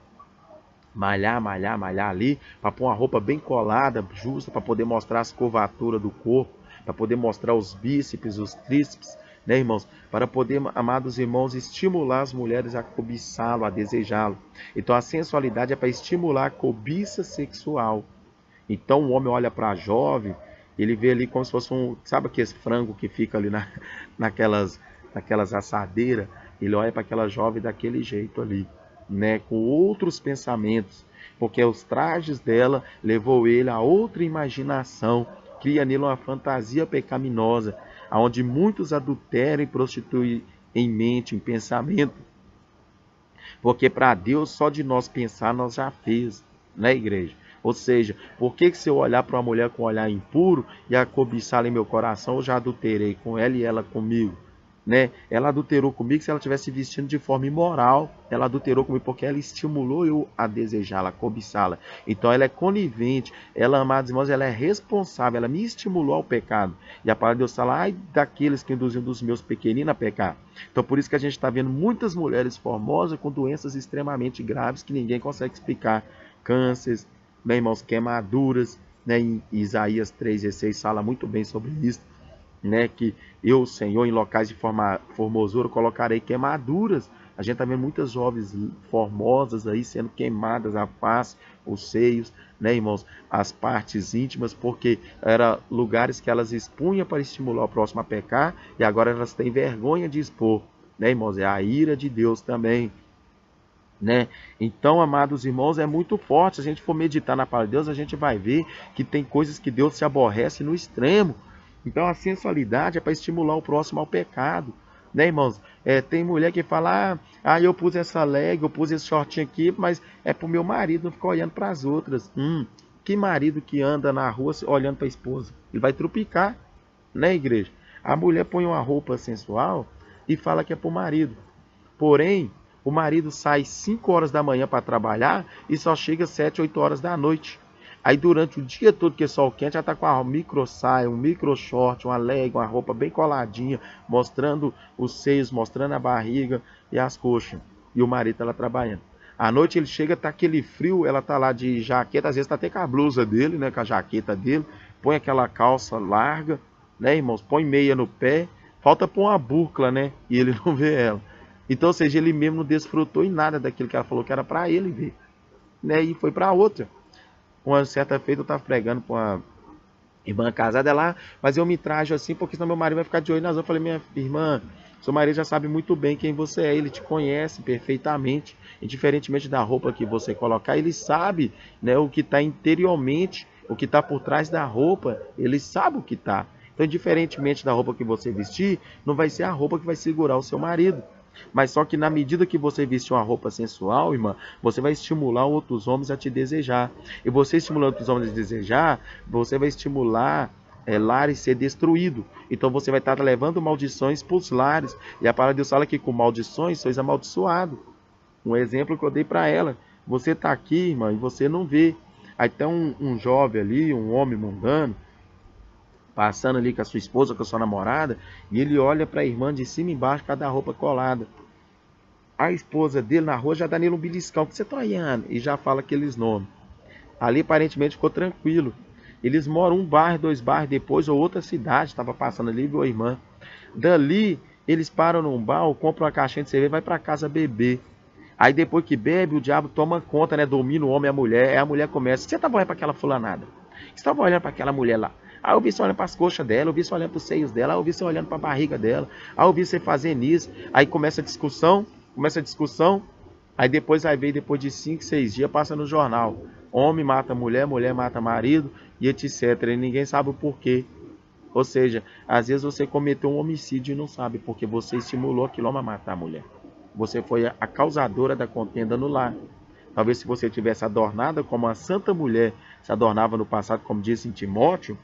ali, para pôr uma roupa bem colada, justa, para poder mostrar as curvaturas do corpo, para poder mostrar os bíceps, os tríceps, né, irmãos? Para poder, amados irmãos, estimular as mulheres a cobiçá-lo, a desejá-lo. Então a sensualidade é para estimular a cobiça sexual. Então o homem olha para a jovem, ele vê ali como se fosse sabe aquele frango que fica ali naquelas assadeiras? Ele olha para aquela jovem daquele jeito ali, né, com outros pensamentos, porque os trajes dela levou ele a outra imaginação, cria nele uma fantasia pecaminosa, onde muitos adulteram e prostituem em mente, em pensamento, porque para Deus só de nós pensar nós já fez, né, igreja? Ou seja, por que se eu olhar para uma mulher com um olhar impuro e a cobiçá-la em meu coração, eu já adulterei com ela e ela comigo? Né? Ela adulterou comigo se ela estivesse vestindo de forma imoral. Ela adulterou comigo porque ela estimulou eu a desejá-la, a cobiçá-la. Então ela é conivente, ela, amados irmãos, ela é responsável, ela me estimulou ao pecado. E a palavra de Deus fala, ai daqueles que induziam dos meus pequeninos a pecar. Então por isso que a gente está vendo muitas mulheres formosas com doenças extremamente graves que ninguém consegue explicar. Cânceres, né, irmãos, queimaduras, né? Em Isaías 3,16 fala muito bem sobre isso. Né, que eu, Senhor, em locais de formosura colocarei queimaduras. A gente está vendo muitas jovens formosas aí sendo queimadas, a face, os seios, né, irmãos, as partes íntimas, porque eram lugares que elas expunham para estimular o próximo a pecar, e agora elas têm vergonha de expor, né, irmãos? É a ira de Deus também, né? Então, amados irmãos, é muito forte. Se a gente for meditar na palavra de Deus, a gente vai ver que tem coisas que Deus se aborrece no extremo. Então a sensualidade é para estimular o próximo ao pecado, né, irmãos? Tem mulher que fala, eu pus essa leg, eu pus esse shortinho aqui, mas é para o meu marido, não ficar olhando para as outras. Que marido que anda na rua olhando para a esposa? Ele vai trupicar, né, igreja? A mulher põe uma roupa sensual e fala que é para o marido. Porém, o marido sai 5 horas da manhã para trabalhar e só chega 7, 8 horas da noite. Aí durante o dia todo que é sol quente, ela está com a micro saia, um micro short, uma leg, uma roupa bem coladinha, mostrando os seios, mostrando a barriga e as coxas. E o marido está lá trabalhando. À noite ele chega, tá aquele frio, ela tá lá de jaqueta, às vezes tá até com a blusa dele, né, com a jaqueta dele, põe aquela calça larga, né, irmãos, põe meia no pé, falta pôr uma burca, né, e ele não vê ela. Então, ou seja, ele mesmo não desfrutou em nada daquilo que ela falou que era para ele ver, né, e foi para outra. Uma certa feita eu estava pregando para uma irmã casada lá, mas eu me trajo assim porque senão meu marido vai ficar de olho nas outras. Eu falei, minha irmã, seu marido já sabe muito bem quem você é, ele te conhece perfeitamente, indiferentemente da roupa que você colocar, ele sabe, né, o que está interiormente, o que está por trás da roupa, ele sabe o que está. Então, indiferentemente da roupa que você vestir, não vai ser a roupa que vai segurar o seu marido. Mas só que na medida que você vestir uma roupa sensual, irmã, você vai estimular outros homens a te desejar. E você estimulando outros homens a te desejar, você vai estimular lares ser destruído. Então você vai estar levando maldições para os lares. E a palavra de Deus fala que com maldições sois amaldiçoado. Um exemplo que eu dei para ela. Você está aqui, irmã, e você não vê. Aí tem um jovem ali, um homem mundano, passando ali com a sua esposa, com a sua namorada, e ele olha para a irmã de cima e embaixo, cada roupa colada. A esposa dele na rua já dá nele um beliscão, que você está olhando? E já fala aqueles nomes. Ali aparentemente ficou tranquilo. Eles moram um bairro, 2 bairros depois, ou outra cidade, estava passando ali, viu a irmã. Dali, eles param num bar, compram uma caixinha de cerveja e vai para casa beber. Aí depois que bebe, o diabo toma conta, né? Domina o homem e a mulher. Aí a mulher começa, você estava olhando para aquela fulanada? Você estava olhando para aquela mulher lá? Aí eu vi você olhando para as coxas dela, eu vi você olhando para os seios dela, aí eu vi você olhando para a barriga dela, aí eu vi você fazendo isso. Aí começa a discussão, aí depois vai ver, depois de 5, 6 dias, passa no jornal. Homem mata mulher, mulher mata marido, e etc. E ninguém sabe o porquê. Ou seja, às vezes você cometeu um homicídio e não sabe, porque você estimulou aquele homem a matar a mulher. Você foi a causadora da contenda no lar. Talvez se você tivesse adornada como uma santa mulher se adornava no passado, como disse em Timóteo,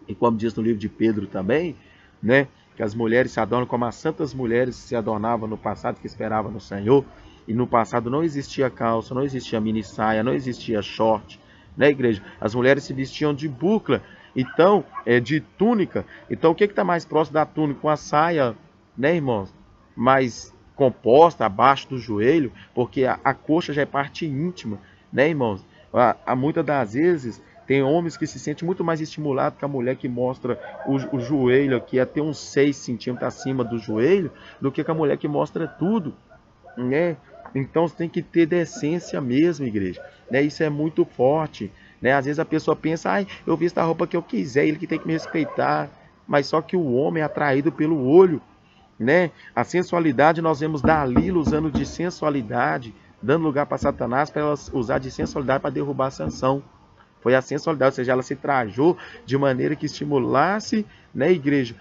e como diz no livro de Pedro também, né? que as mulheres se adornam como as santas mulheres se adornavam no passado, que esperavam no Senhor. E no passado não existia calça, não existia mini saia, não existia short, né, igreja? As mulheres se vestiam de bucla, então, de túnica. Então, o que está mais próximo da túnica? Uma saia, né, irmãos? Mais composta, abaixo do joelho, porque a coxa já é parte íntima, né, irmãos? Muitas das vezes tem homens que se sentem muito mais estimulados que a mulher que mostra o joelho aqui, até uns 6 centímetros acima do joelho, do que a mulher que mostra tudo, né? Então você tem que ter decência mesmo, igreja, né? Isso é muito forte, né? Às vezes a pessoa pensa, ai, eu visto a roupa que eu quiser, ele que tem que me respeitar, mas só que o homem é atraído pelo olho, né? A sensualidade, nós vemos Dalila usando de sensualidade, dando lugar para Satanás, para ela usar de sensualidade para derrubar Sansão. Foi a sensualidade, ou seja, ela se trajou de maneira que estimulasse, né, igreja,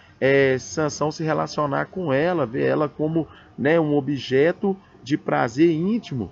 Sansão se relacionar com ela, ver ela como, né, um objeto de prazer íntimo.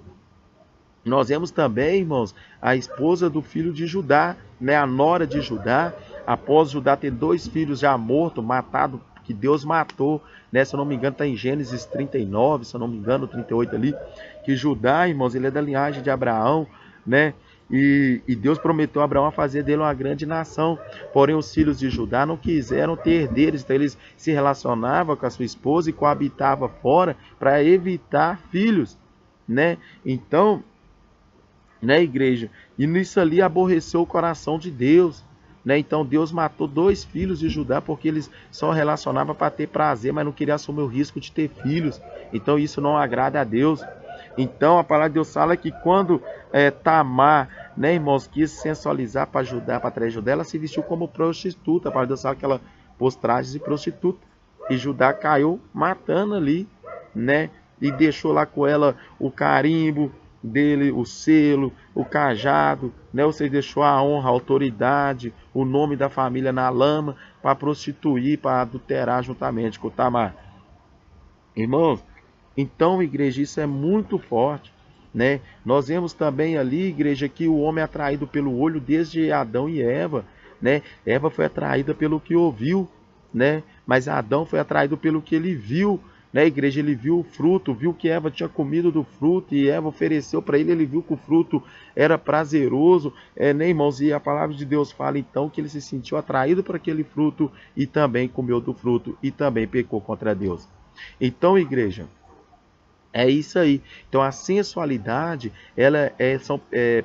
Nós vemos também, irmãos, a esposa do filho de Judá, né, a nora de Judá, após Judá ter 2 filhos já mortos, matado, que Deus matou, né, se eu não me engano está em Gênesis 39, se eu não me engano 38 ali, que Judá, irmãos, ele é da linhagem de Abraão, né, e Deus prometeu a Abraão a fazer dele uma grande nação. Porém, os filhos de Judá não quiseram ter herdeiros, então eles se relacionavam com a sua esposa e coabitavam fora para evitar filhos, né? Então, né, igreja? E nisso ali aborreceu o coração de Deus, né? Então Deus matou 2 filhos de Judá porque eles só relacionavam para ter prazer, mas não queria assumir o risco de ter filhos. Então isso não agrada a Deus. Então a palavra de Deus fala que quando Tamar, né, irmãos, quis sensualizar para Judá, para atrair Judá, ela se vestiu como prostituta. A palavra de Deus fala que ela pôs trajes de prostituta. E Judá caiu matando ali, né? E deixou lá com ela o carimbo dele, o selo, o cajado, né? Ou seja, deixou a honra, a autoridade, o nome da família na lama para prostituir, para adulterar juntamente com Tamar. Irmãos, então, igreja, isso é muito forte, né? Nós vemos também ali, igreja, que o homem é atraído pelo olho desde Adão e Eva, né? Eva foi atraída pelo que ouviu, né? Mas Adão foi atraído pelo que ele viu, né, igreja? Ele viu o fruto, viu que Eva tinha comido do fruto e Eva ofereceu para ele, ele viu que o fruto era prazeroso, né, irmãos? E a palavra de Deus fala então que ele se sentiu atraído por aquele fruto e também comeu do fruto e também pecou contra Deus. Então, igreja, é isso aí. Então a sensualidade,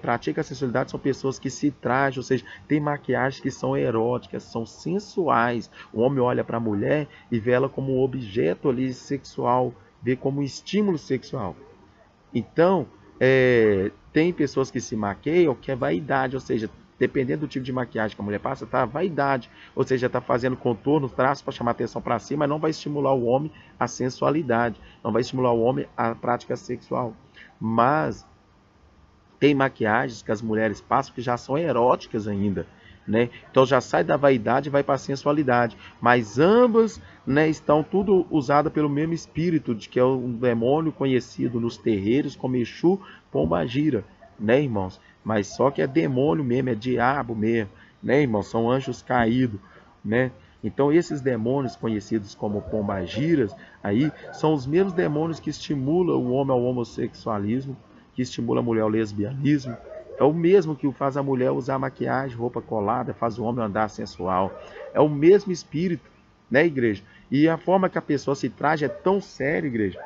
pratica a sensualidade, são pessoas que se trajam, ou seja, tem maquiagens que são eróticas, são sensuais. O homem olha para a mulher e vê ela como um objeto ali sexual, vê como um estímulo sexual. Então, tem pessoas que se maquiam que é vaidade, ou seja, dependendo do tipo de maquiagem que a mulher passa, tá vaidade, ou seja, está fazendo contorno, traço para chamar atenção para si, mas não vai estimular o homem a sensualidade, não vai estimular o homem a prática sexual. Mas tem maquiagens que as mulheres passam que já são eróticas ainda, né? Então já sai da vaidade e vai para a sensualidade, mas ambas, né, estão tudo usadas pelo mesmo espírito, que é um demônio conhecido nos terreiros como Exu Pombagira, né, irmãos? Mas só que é demônio mesmo, é diabo mesmo, né, irmãos? São anjos caídos, né? Então esses demônios conhecidos como pombagiras aí são os mesmos demônios que estimulam o homem ao homossexualismo, que estimula a mulher ao lesbianismo. É o mesmo que faz a mulher usar maquiagem, roupa colada, faz o homem andar sensual. É o mesmo espírito, né, igreja? E a forma que a pessoa se traz é tão séria, igreja,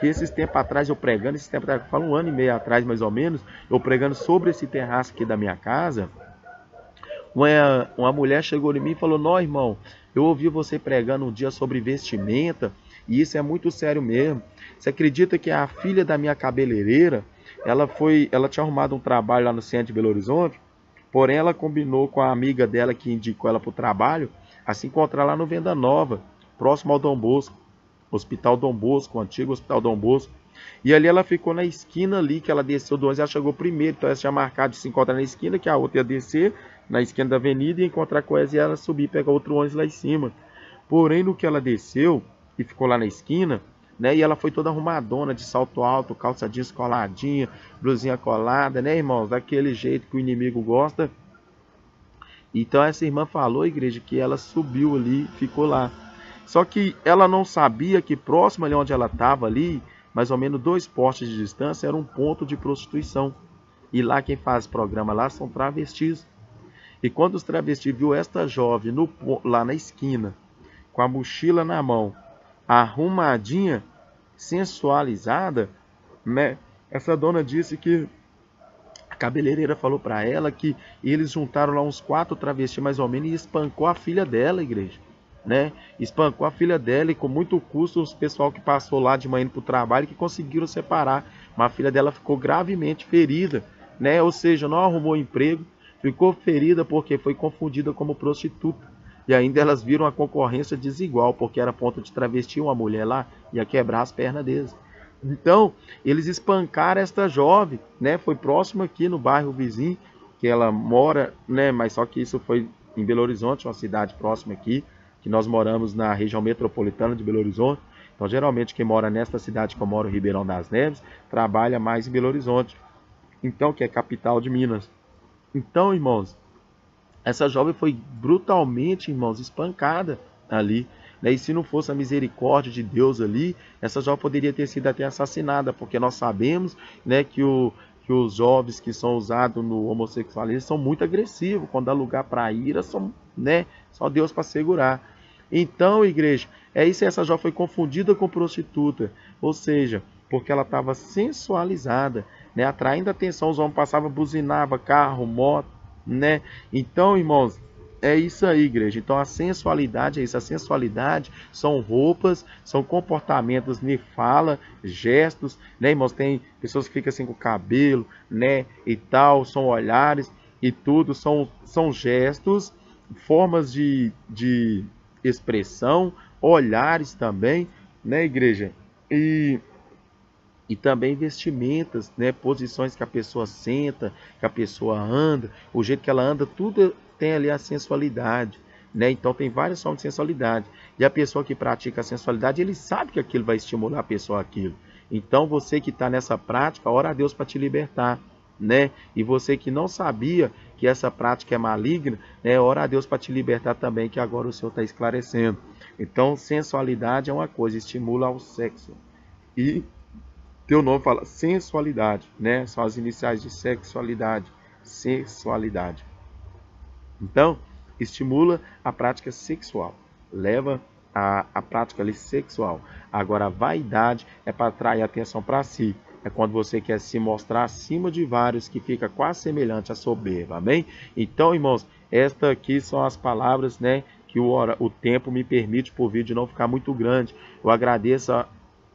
que esses tempos atrás eu pregando, falo 1 ano e meio atrás mais ou menos, eu pregando sobre esse terraço aqui da minha casa, uma mulher chegou em mim e falou: "Não, irmão, eu ouvi você pregando um dia sobre vestimenta, e isso é muito sério mesmo. Você acredita que a filha da minha cabeleireira, ela tinha arrumado um trabalho lá no centro de Belo Horizonte, porém ela combinou com a amiga dela que indicou ela para o trabalho, a se encontrar lá no Venda Nova, próximo ao Dom Bosco, Hospital Dom Bosco, o antigo Hospital Dom Bosco. E ali ela ficou na esquina ali, que ela desceu do ônibus, ela chegou primeiro, então ela tinha marcado de se encontrar na esquina, que a outra ia descer na esquina da avenida e encontrar com ela, e ela subir e pegar outro ônibus lá em cima. Porém, no que ela desceu e ficou lá na esquina, né, e ela foi toda arrumadona, de salto alto, calça jeans coladinha, blusinha colada, né, irmãos, daquele jeito que o inimigo gosta. Então essa irmã falou, igreja, que ela subiu ali, ficou lá. Só que ela não sabia que próximo ali onde ela estava ali, mais ou menos 2 postes de distância, era um ponto de prostituição. E lá quem faz programa lá são travestis. E quando os travestis viu esta jovem lá na esquina, com a mochila na mão, arrumadinha, sensualizada, né? Essa dona disse que a cabeleireira falou para ela que eles juntaram lá uns 4 travestis mais ou menos e espancou a filha dela, igreja, né? Espancou a filha dela e com muito custo os pessoal que passou lá de manhã para o trabalho que conseguiram separar. Mas a filha dela ficou gravemente ferida, né? Ou seja, não arrumou emprego, ficou ferida porque foi confundida como prostituta. E ainda elas viram a concorrência desigual, porque era ponto de travesti, uma mulher lá ia quebrar as pernas deles. Então, eles espancaram esta jovem, né? Foi próximo aqui no bairro vizinho, que ela mora, né? Mas só que isso foi em Belo Horizonte, uma cidade próxima aqui, que nós moramos na região metropolitana de Belo Horizonte. Então, geralmente, quem mora nesta cidade que eu moro, Ribeirão das Neves, trabalha mais em Belo Horizonte. Então, que é capital de Minas. Então, irmãos, essa jovem foi brutalmente, irmãos, espancada ali, né? E se não fosse a misericórdia de Deus ali, essa jovem poderia ter sido até assassinada, porque nós sabemos, né, que os jovens que são usados no homossexualismo são muito agressivos. Quando dá lugar para ira, são, né, só Deus para segurar. Então, igreja, é isso. Essa jovem foi confundida com prostituta, ou seja, porque ela estava sensualizada, né, atraindo atenção. Os homens passavam, buzinava, carro, moto, né? Então, irmãos, é isso aí, igreja. Então a sensualidade é isso. A sensualidade são roupas, são comportamentos de fala, gestos, né, irmãos? Tem pessoas que ficam assim com o cabelo, né, e tal, são olhares e tudo, são gestos, formas de expressão, olhares também, né, igreja? E também vestimentas, né? Posições que a pessoa senta, que a pessoa anda, o jeito que ela anda, tudo tem ali a sensualidade, né? Então tem várias formas de sensualidade. E a pessoa que pratica a sensualidade, ele sabe que aquilo vai estimular a pessoa aquilo. Então você que está nessa prática, ora a Deus para te libertar, né? E você que não sabia que essa prática é maligna, né? Ora a Deus para te libertar também, que agora o Senhor está esclarecendo. Então sensualidade é uma coisa, estimula ao sexo. E teu nome fala sensualidade, né? São as iniciais de sexualidade, sensualidade. Então, estimula a prática sexual, leva a prática ali sexual. Agora, a vaidade é para atrair atenção para si. É quando você quer se mostrar acima de vários, que fica quase semelhante à soberba, amém? Então, irmãos, estas aqui são as palavras, né, que o tempo me permite, por vídeo não ficar muito grande. Eu agradeço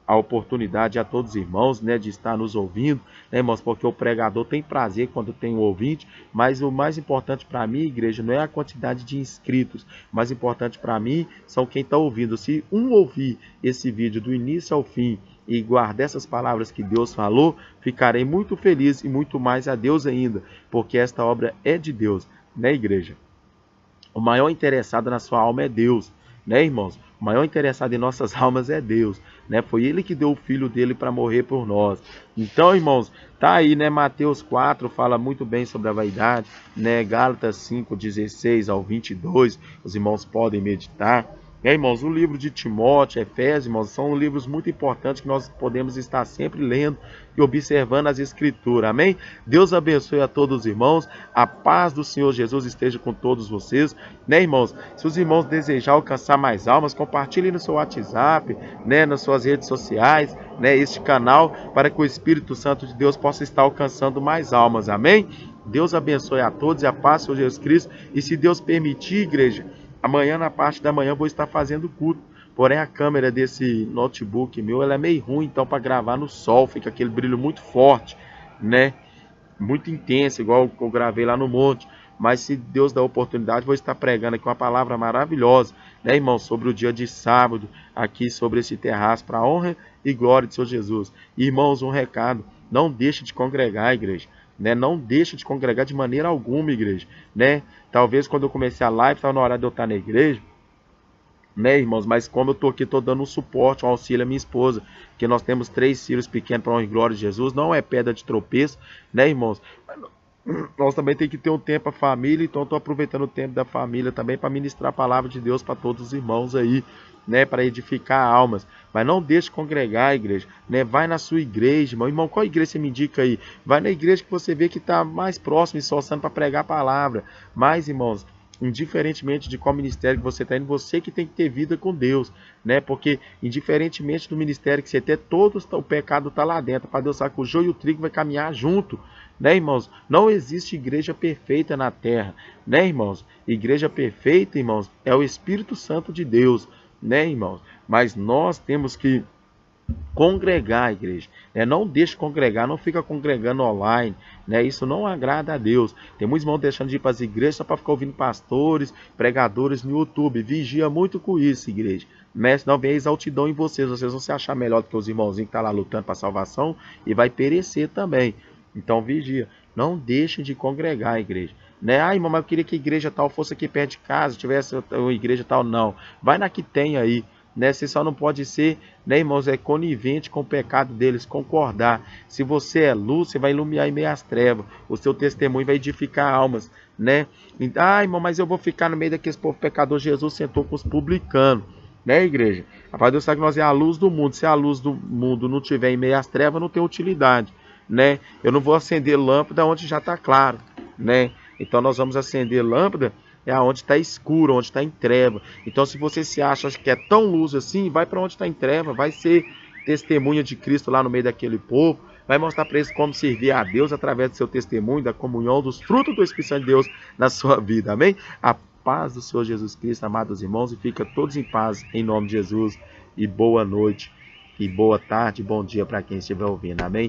a oportunidade a todos os irmãos, né, de estar nos ouvindo, né, irmãos, porque o pregador tem prazer quando tem um ouvinte, mas o mais importante para mim, igreja, não é a quantidade de inscritos, o mais importante para mim são quem está ouvindo. Se um ouvir esse vídeo do início ao fim e guardar essas palavras que Deus falou, ficarei muito feliz e muito mais a Deus ainda, porque esta obra é de Deus, né, igreja? O maior interessado na sua alma é Deus, né, irmãos? O maior interessado em nossas almas é Deus, né? Foi Ele que deu o Filho dele para morrer por nós. Então, irmãos, tá aí, né? Mateus 4 fala muito bem sobre a vaidade, né? Gálatas 5, 16 ao 22, os irmãos podem meditar. Irmãos, o livro de Timóteo, Efésios, irmãos, são livros muito importantes que nós podemos estar sempre lendo e observando as Escrituras, amém? Deus abençoe a todos os irmãos, a paz do Senhor Jesus esteja com todos vocês, né, irmãos? Se os irmãos desejarem alcançar mais almas, compartilhem no seu WhatsApp, né, nas suas redes sociais, né, este canal, para que o Espírito Santo de Deus possa estar alcançando mais almas, amém? Deus abençoe a todos e a paz do Senhor Jesus Cristo, e se Deus permitir, igreja, amanhã, na parte da manhã, eu vou estar fazendo culto. Porém, a câmera desse notebook meu, ela é meio ruim, então para gravar no sol, fica aquele brilho muito forte, né? Muito intenso, igual eu gravei lá no monte. Mas se Deus dá a oportunidade, vou estar pregando aqui uma palavra maravilhosa, né, irmão? Sobre o dia de sábado, aqui sobre esse terraço, para a honra e glória de Senhor Jesus. Irmãos, um recado, não deixe de congregar, igreja. Né? Não deixe de congregar de maneira alguma, igreja, né? Talvez quando eu comecei a live, estava na hora de eu estar na igreja, né, irmãos? Mas como eu estou aqui, estou dando um suporte, um auxílio à minha esposa, que nós temos 3 filhos pequenos para a honra e glória de Jesus, não é pedra de tropeço, né, irmãos? nós também tem que ter um tempo a família, então estou aproveitando o tempo da família também para ministrar a palavra de Deus para todos os irmãos aí, né, para edificar almas. Mas não deixe congregar, igreja, né? Vai na sua igreja, irmão. Irmão, qual igreja você me indica aí? Vai na igreja que você vê que está mais próximo, esforçando para pregar a palavra. Mas, irmãos, indiferentemente de qual ministério que você está indo, você que tem que ter vida com Deus, né? Porque indiferentemente do ministério que você tem, o pecado está lá dentro. Para Deus sabe que o joio e o trigo vai caminhar junto, né, irmãos? Não existe igreja perfeita na terra, né, irmãos? Igreja perfeita, irmãos, é o Espírito Santo de Deus, né, irmãos? Mas nós temos que congregar, igreja, né? Não deixe congregar, não fica congregando online, né? Isso não agrada a Deus. Tem muitos irmãos deixando de ir para as igrejas só para ficar ouvindo pastores, pregadores no YouTube. Vigia muito com isso, igreja, né? Senão vem a exaltidão em vocês vão se achar melhor do que os irmãozinhos que estão lá lutando para a salvação e vai perecer também. Então vigia, não deixe de congregar, igreja, né? Ah, irmão, mas eu queria que a igreja tal fosse aqui perto de casa, tivesse uma igreja tal. Não, vai na que tem aí, né? Você só não pode ser, né, irmãos, conivente com o pecado deles, concordar. Se você é luz, você vai iluminar em meio às trevas, o seu testemunho vai edificar almas, né? Ah, irmão, mas eu vou ficar no meio daqueles povo pecador. Jesus sentou com os publicanos, né, igreja? Rapaz, Deus sabe que nós é a luz do mundo. Se a luz do mundo não tiver em meio às trevas, não tem utilidade, né? Eu não vou acender lâmpada onde já está claro, né? Então nós vamos acender lâmpada onde está escuro, onde está em treva. Então, se você se acha que é tão luz assim, vai para onde está em treva, vai ser testemunha de Cristo lá no meio daquele povo, vai mostrar para eles como servir a Deus através do seu testemunho, da comunhão, dos frutos do Espírito Santo de Deus na sua vida, amém? A paz do Senhor Jesus Cristo, amados irmãos, e fica todos em paz, em nome de Jesus, e boa noite, e boa tarde, bom dia para quem estiver ouvindo, amém?